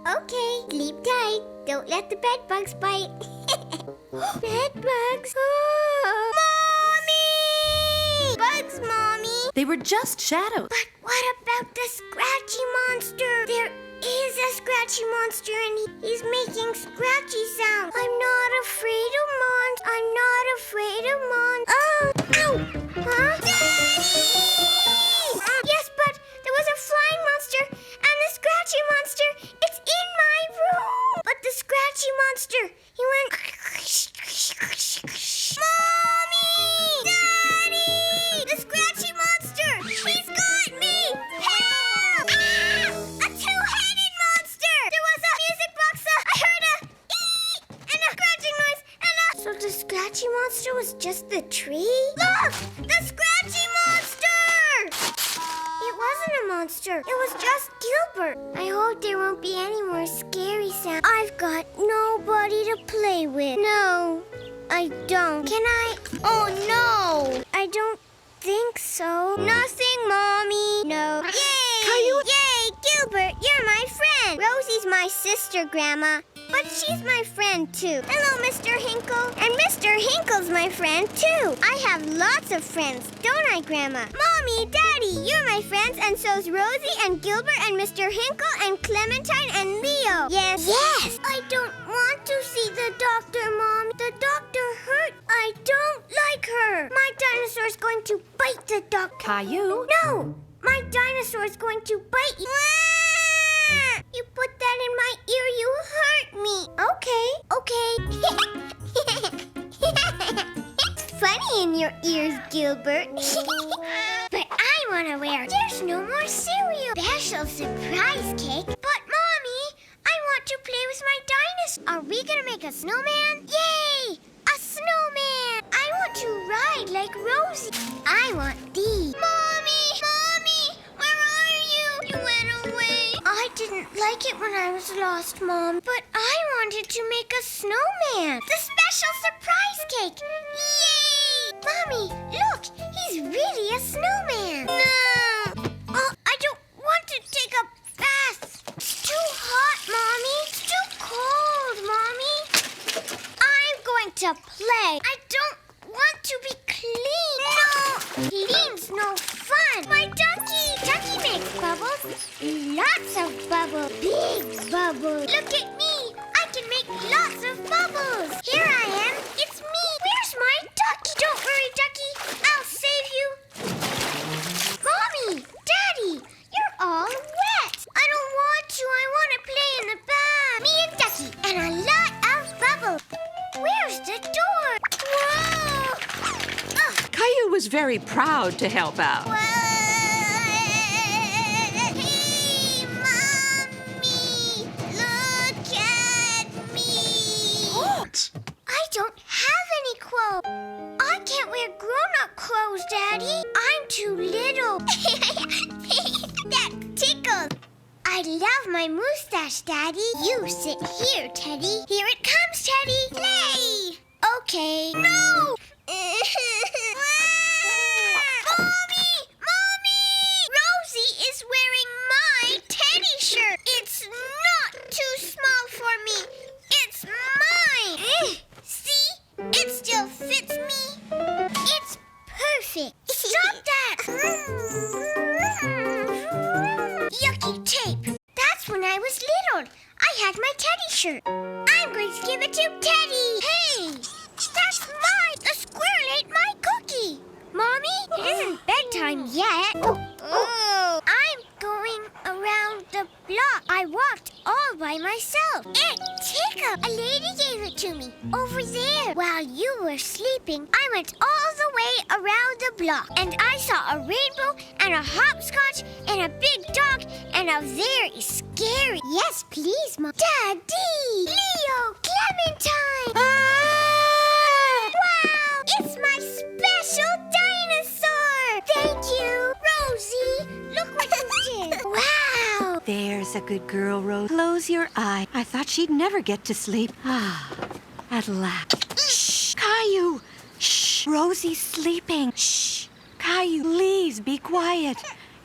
Okay, sleep tight. Don't let the bed bugs bite. Bed bugs. Oh. Mommy! Bugs, Mommy. They were just shadows. But what about the scratchy monster? There is a scratchy monster and he's making scratchy sounds. I'm not afraid of mons. I'm not afraid of mons. Oh, ow! Huh? Daddy! Yes, but there was a flying monster and the scratchy monster. It's in my room. But the scratchy monster, he went... Mommy! Daddy! The scratchy monster! He's got me! Help! Ah! A two-headed monster! There was a music box. I heard a ee and a scratching noise and a... So the scratchy monster was just the tree? Look! The scratchy monster! It wasn't a monster. It was just Gilbert. I hope there won't be any more scary sounds. I've got nobody to play with. No, I don't. Can I? Oh, no. I don't think so. Nothing, Mommy. No. Yay! Caillou. Yay, Gilbert, you're my friend. Rosie's my sister, Grandma. But she's my friend, too. Hello, Mr. Hinkle. And Mr. Hinkle's my friend, too. I have lots of friends, don't I, Grandma? Mommy, Daddy, you're my friends, and so's Rosie and Gilbert and Mr. Hinkle and Clementine and Leo. Yes. Yes. I don't want to see the doctor, Mom. The doctor hurt. I don't like her. My dinosaur's going to bite the doctor. Caillou? No, my dinosaur's going to bite you. You put that in my ear, you hurt me. Okay. It's funny in your ears, Gilbert. But I want to wear There's No More Cereal special surprise cake. But, Mommy, I want to play with my dinosaur. Are we going to make a snowman? Yay! A snowman! I want to ride like Rosie. I want these. Mommy! Where are you? You went away. I didn't like it when I was lost, Mom. But I wanted to make a snowman. The special surprise cake. Yay! Mommy, look. He's really a snowman. No. I don't want to take a bath. It's too hot, Mommy. It's too cold, Mommy. I'm going to play. I don't want to be clean. No. Clean's no fun. My ducky. Ducky makes bubbles. Lots of bubbles. Big bubbles. Look at me. I can make lots of bubbles. Here I am. It's me. Where's my ducky? Don't worry, ducky. I'll save you. Mommy, Daddy, you're all wet. I don't want to. I want to play in the bath. Me and Ducky and a lot of bubbles. Where's the door? Whoa! Ugh. Caillou was very proud to help out. Hey, Mommy, look at me. What? I don't have any clothes. I can't wear grown-up clothes, Daddy. I'm too little. That tickles. I love my mustache, Daddy. You sit here, Teddy. Here it comes, Teddy. Play. Okay. No! Mommy! Rosie is wearing my teddy shirt. It's not too small for me. It's mine. See? It still fits me. It's perfect. Stop that. Yucky tape. That's when I was little. I had my teddy shirt. I'm going to give it to Teddy. Hey, that's mine. The squirrel ate my cookie. Mommy, it isn't bedtime yet. Oh. I'm going around the block. I walked all by myself. It tickled. A lady gave it to me over there. While you were sleeping, I went all the way around the block. And I saw a rainbow and a hopscotch and a big dog and a very scary... Yes, please, Mom. Daddy! Leo! Clementine! Wow! It's my special dinosaur! Thank you! Rosie, look what you did! Wow! There's a good girl, Rose. Close your eye. I thought she'd never get to sleep. At last. Shh! Caillou! Shh! Rosie's sleeping. Shh! Caillou, please be quiet.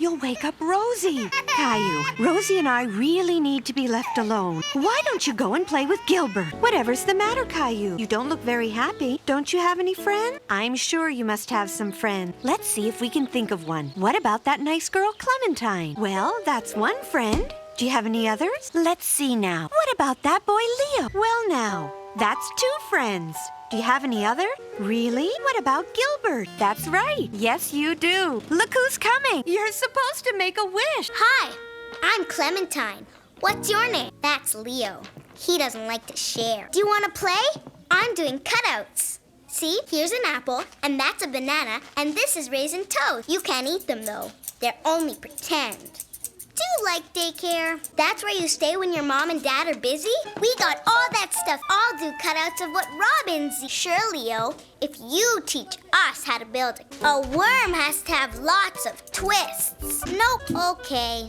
you'll wake up Rosie. Caillou, Rosie and I really need to be left alone. Why don't you go and play with Gilbert? Whatever's the matter, Caillou? You don't look very happy. Don't you have any friends? I'm sure you must have some friends. Let's see if we can think of one. What about that nice girl, Clementine? Well, that's one friend. Do you have any others? Let's see now. What about that boy, Leo? Well, now, that's 2 friends. Do you have any other? Really? What about Gilbert? That's right. Yes, you do. Look who's coming. You're supposed to make a wish. Hi, I'm Clementine. What's your name? That's Leo. He doesn't like to share. Do you want to play? I'm doing cutouts. See, here's an apple, and that's a banana, and this is raisin toast. You can't eat them, though. They're only pretend. Do you like daycare? That's where you stay when your mom and dad are busy? We got all that stuff. I'll do cutouts of what Robin's. Sure, Leo, if you teach us how to build it. A worm has to have lots of twists. Nope, okay.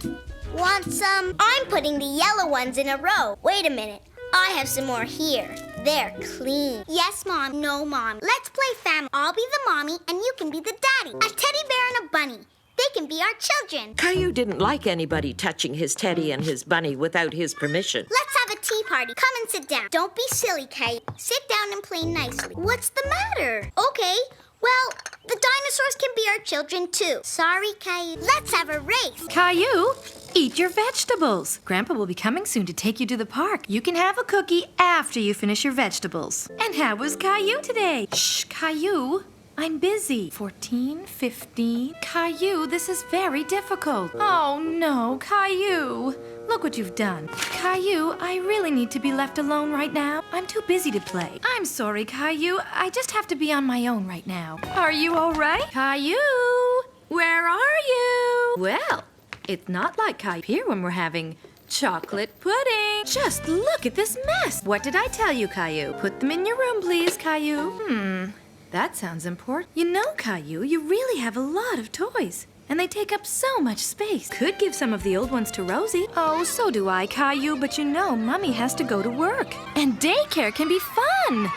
Want some? I'm putting the yellow ones in a row. Wait a minute. I have some more here. They're clean. Yes, Mom. No, Mom. Let's play family. I'll be the mommy and you can be the daddy. A teddy bear and a bunny. They can be our children. Caillou didn't like anybody touching his teddy and his bunny without his permission. Let's have a tea party. Come and sit down. Don't be silly, Caillou. Sit down and play nicely. What's the matter? Okay, well, the dinosaurs can be our children too. Sorry, Caillou. Let's have a race. Caillou, eat your vegetables. Grandpa will be coming soon to take you to the park. You can have a cookie after you finish your vegetables. And how was Caillou today? Shh, Caillou. I'm busy. 14, 15. Caillou, this is very difficult. Oh, no, Caillou. Look what you've done. Caillou, I really need to be left alone right now. I'm too busy to play. I'm sorry, Caillou. I just have to be on my own right now. Are you all right? Caillou, where are you? Well, it's not like Caillou here when we're having chocolate pudding. Just look at this mess. What did I tell you, Caillou? Put them in your room, please, Caillou. That sounds important. You know, Caillou, you really have a lot of toys. And they take up so much space. Could give some of the old ones to Rosie. Oh, so do I, Caillou, but you know, Mommy has to go to work. And daycare can be fun.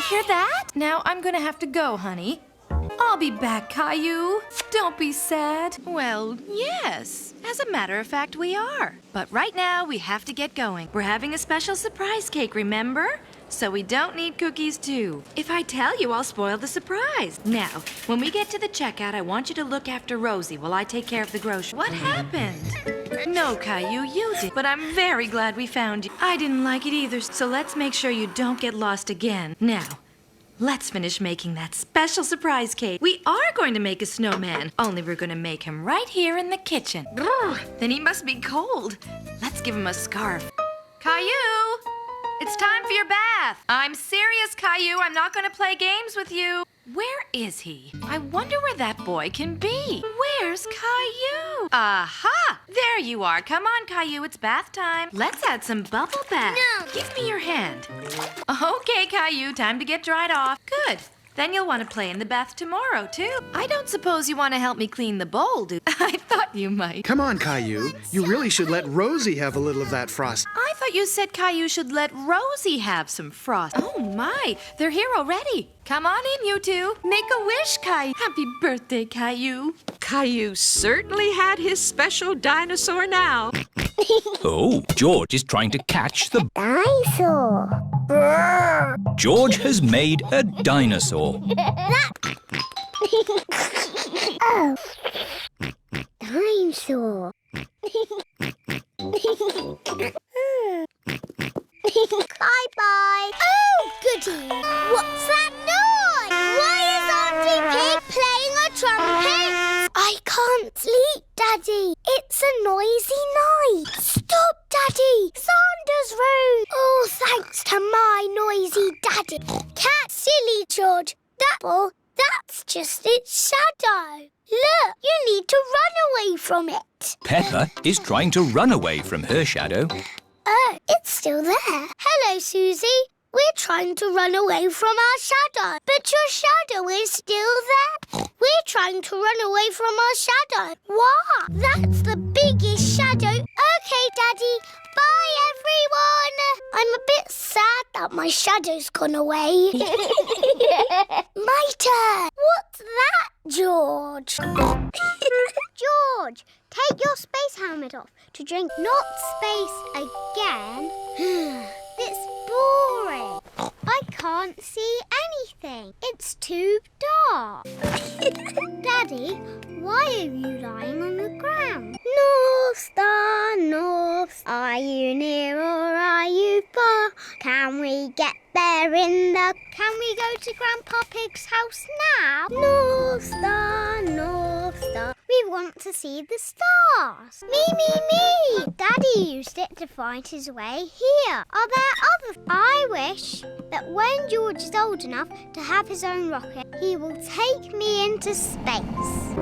Hear that? Now I'm gonna have to go, honey. I'll be back, Caillou. Don't be sad. Well, yes. As a matter of fact, we are. But right now, we have to get going. We're having a special surprise cake, remember? So we don't need cookies, too. If I tell you, I'll spoil the surprise. Now, when we get to the checkout, I want you to look after Rosie while I take care of the groceries. What happened? No, Caillou, you did. But I'm very glad we found you. I didn't like it either, so let's make sure you don't get lost again. Now, let's finish making that special surprise cake. We are going to make a snowman, only we're going to make him right here in the kitchen. Grr, then he must be cold. Let's give him a scarf. Caillou! It's time for your bath. I'm serious, Caillou. I'm not going to play games with you. Where is he? I wonder where that boy can be. Where's Caillou? Aha! There you are. Come on, Caillou. It's bath time. Let's add some bubble bath. No. Give me your hand. Okay, Caillou. Time to get dried off. Good. Then you'll want to play in the bath tomorrow, too. I don't suppose you want to help me clean the bowl, do I thought you might. Come on, Caillou. You really should let Rosie have a little of that frost. I thought you said Caillou should let Rosie have some frost. Oh, my. They're here already. Come on in, you two. Make a wish, Caillou. Happy birthday, Caillou. Caillou certainly had his special dinosaur now. Oh, George is trying to catch the... Dinosaur. George has made a dinosaur. Oh. Dinosaur. Bye-bye. Oh, goody. What's that noise? Why is Auntie Pig playing a trumpet? I can't sleep, Daddy. It's a noisy night. Stop, Daddy. Sandra's room. Oh, thanks to my noisy Daddy. Cat silly, George. That's just its shadow. Look, you need to run away from it. Peppa is trying to run away from her shadow. Oh, it's still there. Hello, Susie. We're trying to run away from our shadow, but your shadow is still there. We're trying to run away from our shadow. Wow, that's the biggest shadow. Okay, Daddy. Bye, everyone. I'm a bit sad that my shadow's gone away. My turn. What's that? George. George, take your space helmet off to drink not space again. It's boring. I can't see anything. It's too dark. Daddy, why are you lying on the ground? North Star, North Star, are you near or are you far? Can we get there in the... Can we go to Grandpa Pig's house now? North Star, North Star, we want to see the stars. Me. Daddy used it to find his way here. Are there others? I wish that when George is old enough to have his own rocket, he will take me into space.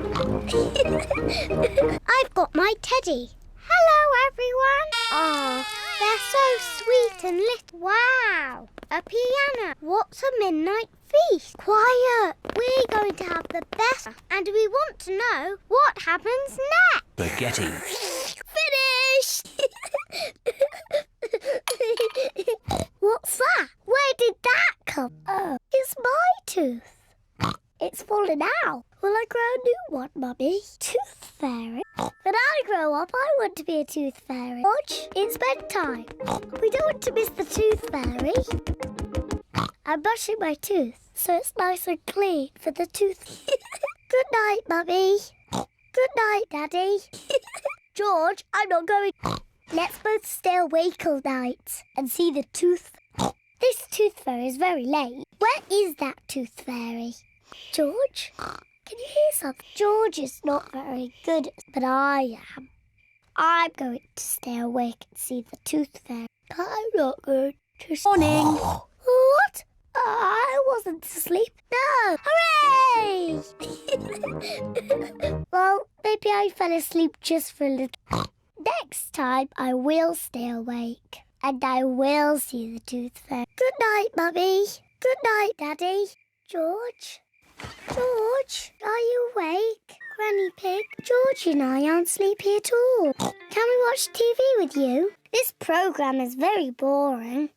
I've got my teddy. Hello, everyone. Oh, they're so sweet and little. Wow, a piano. What's a midnight feast? Quiet. We're going to have the best, and we want to know what happens next. Spaghetti. Finished. What's that? Where did that come? Oh, it's my tooth. It's fallen out. Will I grow a new one, Mummy? Tooth fairy? When I grow up, I want to be a tooth fairy. George, it's bedtime. We don't want to miss the tooth fairy. I'm brushing my tooth, so it's nice and clean for the tooth. Good night, Mummy. Good night, Daddy. George, I'm not going. Let's both stay awake all night and see the tooth. This tooth fairy is very late. Where is that tooth fairy? George, can you hear something? George is not very good, but I am. I'm going to stay awake and see the tooth fairy. I'm not going to... Morning. What? I wasn't asleep. No. Hooray! Well, maybe I fell asleep just for a little. Next time, I will stay awake. And I will see the tooth fairy. Good night, Mummy. Good night, Daddy. George? George, are you awake? Granny Pig, George and I aren't sleepy at all. Can we watch TV with you? This programme is very boring.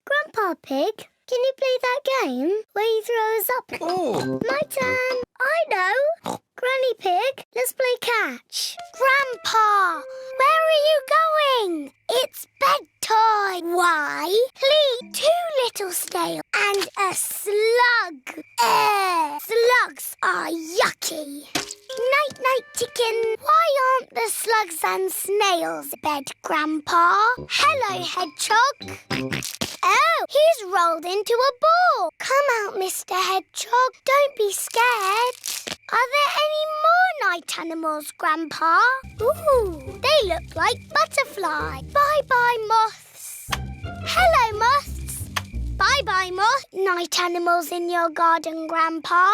Grandpa Pig, can you play that game where you throw us up? Oh. My turn. I know. Granny Pig, let's play catch. Grandpa, where are you going? It's bedtime. Why? Please, 2 little snails and a slug. Slugs are yucky. Night-night, chicken. Why aren't the slugs and snails in bed, Grandpa? Hello, Hedgehog. Oh, he's rolled into a ball. Come out, Mr. Hedgehog. Don't be scared. Are there any more night animals, Grandpa? Ooh, they look like butterflies. Bye-bye, moths. Hello, moths. Bye-bye, moth. Night animals in your garden, Grandpa.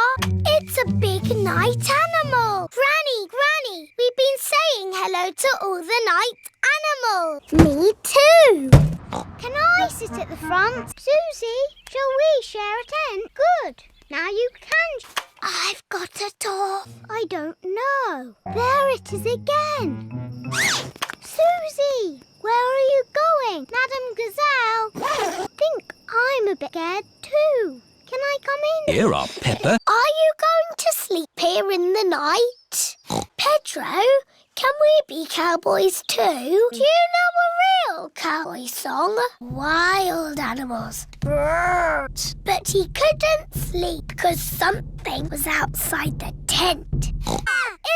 It's a big night animal. Granny, we've been saying hello to all the night animals. Me too. Can I sit at the front? Susie, shall we share a tent? Good. Now you can. I've got a door. I don't know. There it is again. Susie, where are you going? Madam Gazelle. I think I'm a bit scared too. Can I come in? Here are Peppa. Are you going to sleep here in the night? Pedro, can we be cowboys too? Do you know a real cowboy song? Wild animals. But he couldn't sleep because something was outside the tent.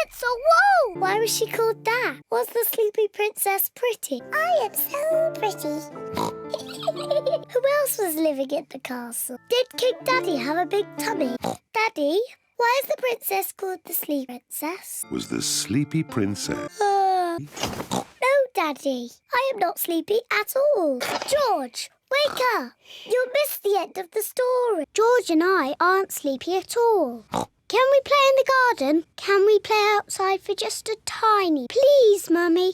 It's a wolf! Why was she called that? Was the sleepy princess pretty? I am so pretty. Who else was living in the castle? Did King Daddy have a big tummy? Daddy, why is the princess called the Sleepy Princess? Was the sleepy princess. No, Daddy. I am not sleepy at all. George, wake up. You'll miss the end of the story. George and I aren't sleepy at all. Can we play in the garden? Can we play outside for just a tiny... Please, Mummy.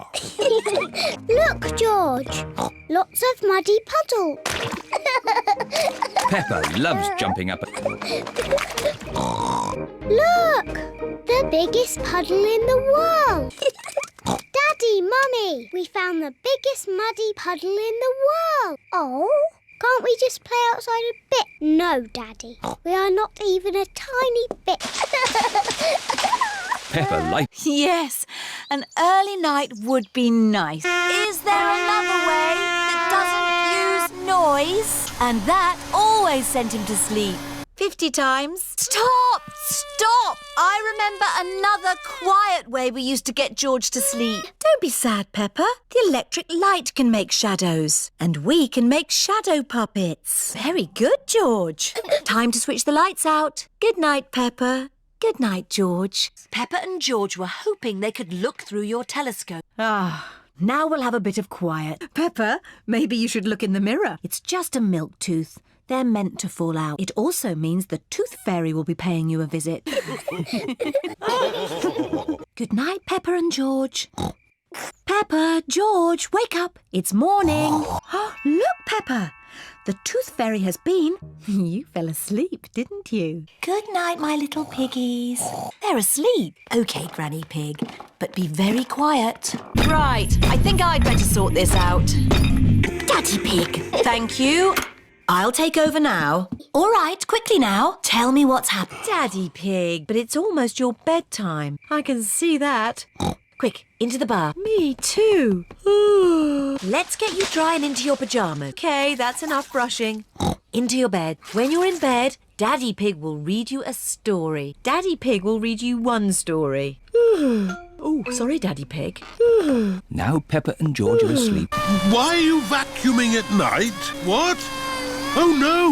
Look, George. Lots of muddy puddles. Peppa loves jumping up. Look! The biggest puddle in the world. Daddy, Mummy, we found the biggest muddy puddle in the world. Oh, Can't we just play outside a bit? No, Daddy. We are not even a tiny bit. Peppa likes... Yes, an early night would be nice. Is there another way that doesn't use noise? And that always sent him to sleep. 50 times. Stop! Stop! I remember another quiet way we used to get George to sleep. Don't be sad, Peppa. The electric light can make shadows. And we can make shadow puppets. Very good, George. Time to switch the lights out. Good night, Peppa. Good night, George. Peppa and George were hoping they could look through your telescope. Now we'll have a bit of quiet. Peppa, maybe you should look in the mirror. It's just a milk tooth. They're meant to fall out. It also means the tooth fairy will be paying you a visit. Good night, Peppa and George. Peppa, George, wake up. It's morning. Look, Peppa. The tooth fairy has been... You fell asleep, didn't you? Good night, my little piggies. They're asleep. OK, Granny Pig, but be very quiet. Right, I think I'd better sort this out. Daddy Pig. Thank you. I'll take over now. All right, quickly now. Tell me what's happened. Daddy Pig, but it's almost your bedtime. I can see that. Quick, into the bar. Me too. Let's get you dry and into your pyjamas. OK, that's enough brushing. Into your bed. When you're in bed, Daddy Pig will read you a story. Daddy Pig will read you one story. Oh, sorry, Daddy Pig. Now Peppa and George are asleep. Why are you vacuuming at night? What? Oh, no!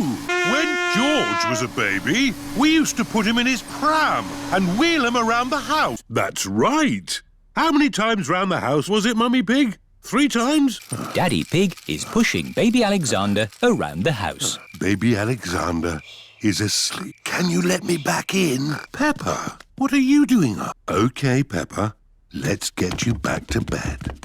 When George was a baby, we used to put him in his pram and wheel him around the house. That's right. How many times round the house was it, Mummy Pig? 3 times? Daddy Pig is pushing baby Alexander around the house. Baby Alexander is asleep. Can you let me back in? Peppa, what are you doing up? OK, Peppa, let's get you back to bed.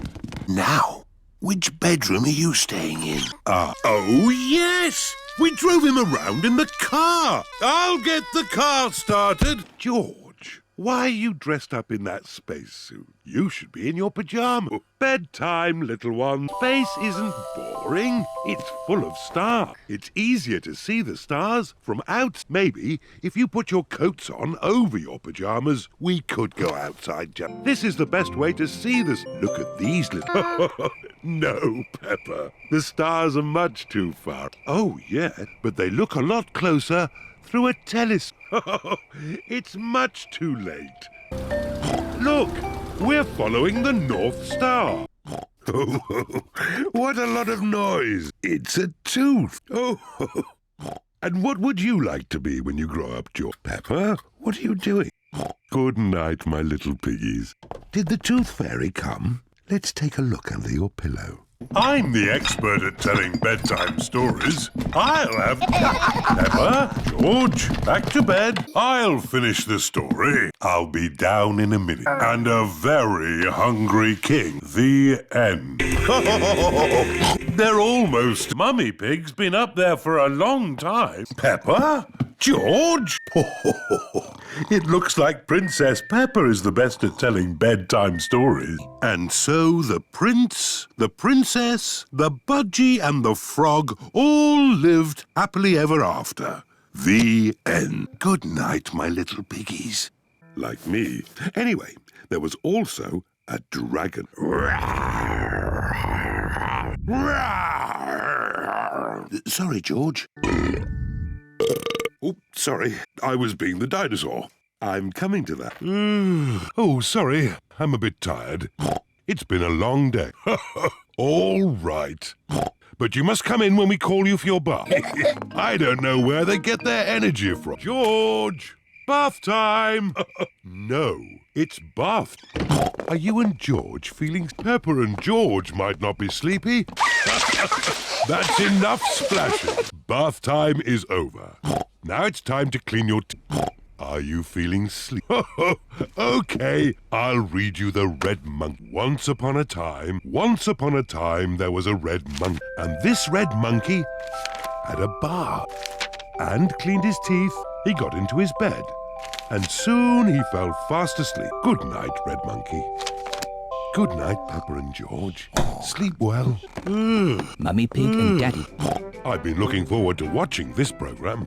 Now, which bedroom are you staying in? Oh, yes! We drove him around in the car. I'll get the car started. George, why are you dressed up in that spacesuit? You should be in your pyjamas. Bedtime, little one. Space isn't boring. It's full of stars. It's easier to see the stars from out. Maybe if you put your coats on over your pyjamas, we could go outside. This is the best way to see this. Look at these little... No, Peppa. The stars are much too far. Oh, yeah, but they look a lot closer through a telescope. It's much too late. Look, we're following the North Star. What a lot of noise. It's a tooth. And what would you like to be when you grow up, George? Peppa, what are you doing? Good night, my little piggies. Did the tooth fairy come? Let's take a look under your pillow. I'm the expert at telling bedtime stories. I'll have... Peppa, George, back to bed. I'll finish the story. I'll be down in a minute. And a very hungry king. The end. They're almost... Mummy Pig's been up there for a long time. Peppa? George? It looks like Princess Peppa is the best at telling bedtime stories. And so the prince, the princess, the budgie and the frog all lived happily ever after. The end. Good night, my little piggies. Like me. Anyway, there was also a dragon. Sorry, George. Oh, sorry. I was being the dinosaur. I'm coming to that. Oh, sorry. I'm a bit tired. It's been a long day. All right. But you must come in when we call you for your bath. I don't know where they get their energy from. George! Bath time! No, it's bath. Are you and George feeling... Peppa and George might not be sleepy. That's enough splashing. Bath time is over. Now it's time to clean your teeth. Are you feeling sleepy? OK, I'll read you the Red Monkey. Once upon a time, there was a red monkey. And this red monkey had a bath and cleaned his teeth. He got into his bed. And soon he fell fast asleep. Good night, Red Monkey. Good night, Peppa and George. Sleep well. Mummy Pig and Daddy. I've been looking forward to watching this program.